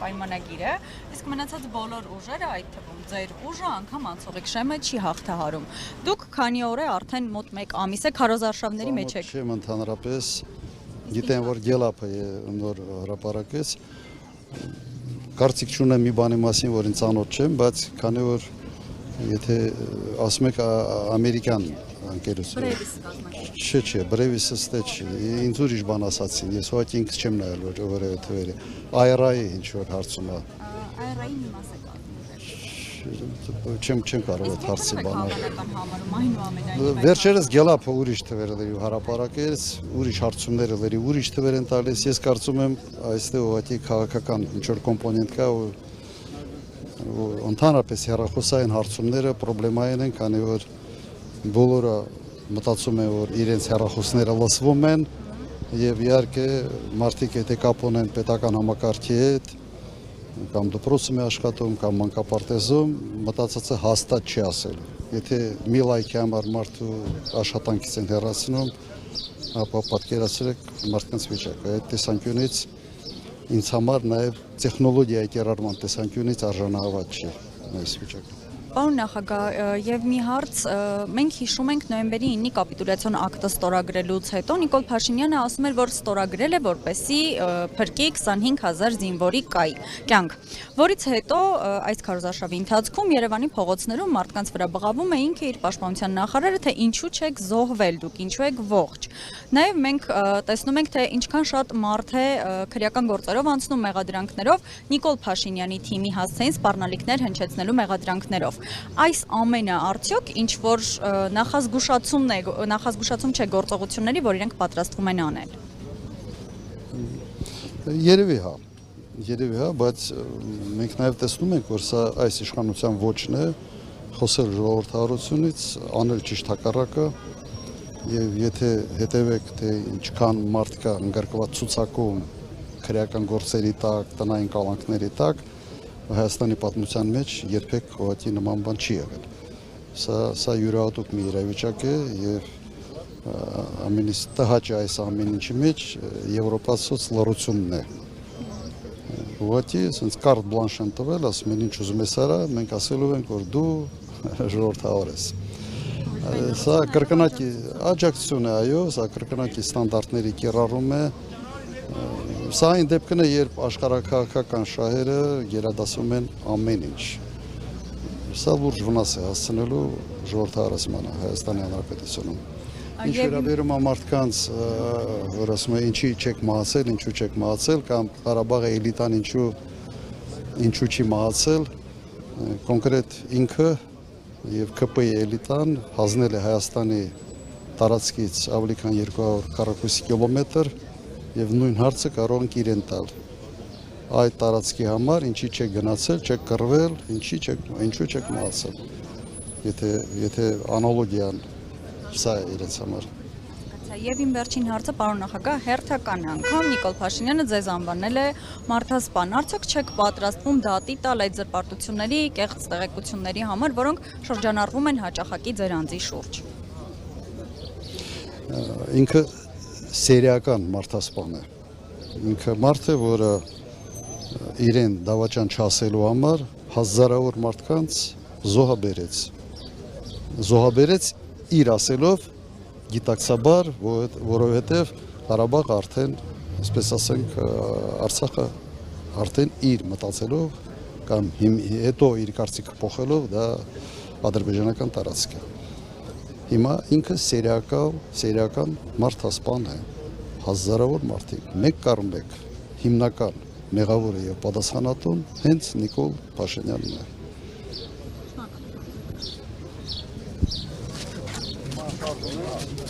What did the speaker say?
պայմանագիրը, իսկ մնացած բոլոր ուժերը, այդ թվում ձեր ուժը անգամ անցողիկ շեմը չի հաղթահարում։ Դուք քանի օր է արդեն մոտ 1 ամիս է քարոզարշավների մեջ եք։ Չեմ ընդհանրապես գիտեմ, որ Գելափը նոր հրապարակեց։ Կարծիք չունեմ մի բանի մասին, որ ինձ ծանոթ չեմ, բայց քանի որ եթե ասում եք ամերիկյան ընկերություն։ Չէ, Բրևիսը ստե չի։ Ինձ ուրիշ բան ասացին, ես ուղղակի ինքս չեմ նայել որևէ թվերի։ IRA-ի ինչ որ հարցում է։ IRA-ի մի մաս է Չեմ կարող այդ հարցի բաներ։ բանել։ Վերջերս Գելափը ուրիշ թվեր էր հրապարակեց, ուրիշ հարցումներ էր, ուրիշ թվեր են տալիս։ Ես կարծում եմ այստեղ ուղղակի քաղաքական ինչ որ կոմպոնենտ կա ու ընդհանրապես հեռախոսային հարցումները պրոբլեմային են, քանի որ բոլորը մտածում են, որ իրենց հեռախոսները լսվում են եւ իհարկե մարդիկ եթե կապ ունեն պետական համակարգի հետ կամ դպրոցում է աշխատում կամ մանկապարտեզում մտածած է հաստատ չի ասել։ Եթե մի լայքի համար մարդու աշխատանքից են հեռացնում, ապա պատկերացրեք մարդկանց վիճակը։ Այդ տեսանկյունից ինձ համար նաև տեխնոլոգիայի կիրառման տեսանկյունից արժանահավատ չի այս վիճակը։ Պարոն նախագահ, եւ մի հարց, մենք հիշում ենք նոյեմբերի 9-ի կապիտուլյացիոն ակտը ստորագրելուց հետո Նիկոլ Փաշինյանը ասում էր, որ ստորագրել է, որպեսզի փրկի 25000 զինվորի կյանք, որից հետո այս քարոզարշավի ընթացքում Երևանի փողոցներում մարդկանց վրա բղավում է ինքը իր պաշտպանության նախարարը, թե ինչու չեք զոհվել դուք, ինչու եք ողջ։ Նաեւ մենք տեսնում ենք, թե ինչքան շատ մարդ է քրեական գործերով անցնում մեղադրանքներով Նիկոլ Փաշինյանի թիմի հասցեին սպառնալիքներ հնչեցնելու մեղադրանքներով։ Այս ամենը արդյոք ինչ որ նախազգուշացում չէ գործողությունների, որ իրենք պատրաստվում են անել։ Երևի հա, բայց մենք նաև տեսնում ենք, որ սա այս իշխանության ոչն է, խոսել ժողովրդավարությունից, անել ճիշտ հակառակը, եւ եթե հետևեք, թե ինչքան մարդ կա ընդգրկված ցուցակում քրեական գործերի տակ, տնային կալանքների տակ, Հայաստանի պատմության մեջ երբեք ուղղակի նման բան չի եղել։ Սա յուրահատուկ մի իրավիճակ է եւ ամենից տհաճ այս ամեն ինչի մեջ եվրոպացոց լռությունն է։ Ուղղակի ասենց կարտ բլանշ են տվել, ասում են ինչ ուզում ես արա, մենք ասելու ենք, որ դու ժողովրդավար ես։ Սա կրկնակի աջակցություն է, այո, սա կրկնակի ստանդարտների կիրառում է։ Սա այն դեպքն է, երբ աշխարհաքաղաքական շահերը գերադասում են ամեն ինչ։ Սա լուրջ վնաս է հասցնելու ժողովրդավարացմանը Հայաստանի Հանրապետությունում։ Ինչ վերաբերում է մարդկանց, որ ասում են ինչի չեք մահացել, ինչու չեք մահացել, կամ Ղարաբաղի էլիտան ինչու չի մահացել, կոնկրետ ինքը եւ ԿՊ-ի էլիտան հանձնել է Հայաստանի տարածքից ավելի քան 200 քառակուսի կիլոմետր եւ նույն հարցը կարող ենք իրեն տալ։ Այդ տարածքի համար ինչի չեք գնացել, չեք կռվել, ինչու չեք մահացել։ Եթե անալոգիան սա է իրենց համար։ Եվ իմ վերջին հարցը, պարոն նախագահ, հերթական անգամ Նիկոլ Փաշինյանը ձեզ անվանել է մարդասպան։ Արդյոք չեք պատրաստվում դատի տալ այդ զրպարտությունների, կեղծ տեղեկությունների համար, որոնք շրջանառվում են հաճախակի ձեր անձի շուրջ։ Ինքը սերիական մարդասպան է։ Ինքը մարդ է, որը իրեն դավաճան չասելու համար հազարավոր մարդկանց զոհաբերեց իր ասելով գիտակցաբար, որովհետև Ղարաբաղը արդեն, այսպես ասենք, Արցախը արդեն իր մտածելով կամ հետո իր կարծիքը փոխելով դա ադրբեջանական տարածք է։ Հիմա ինքը սերիական մարդասպան է, հազարավոր մարդիկ, մեկ կառ մեկ հիմնական մեղավորը եւ պատասխանատուն հենց Նիկոլ Փաշինյանն է։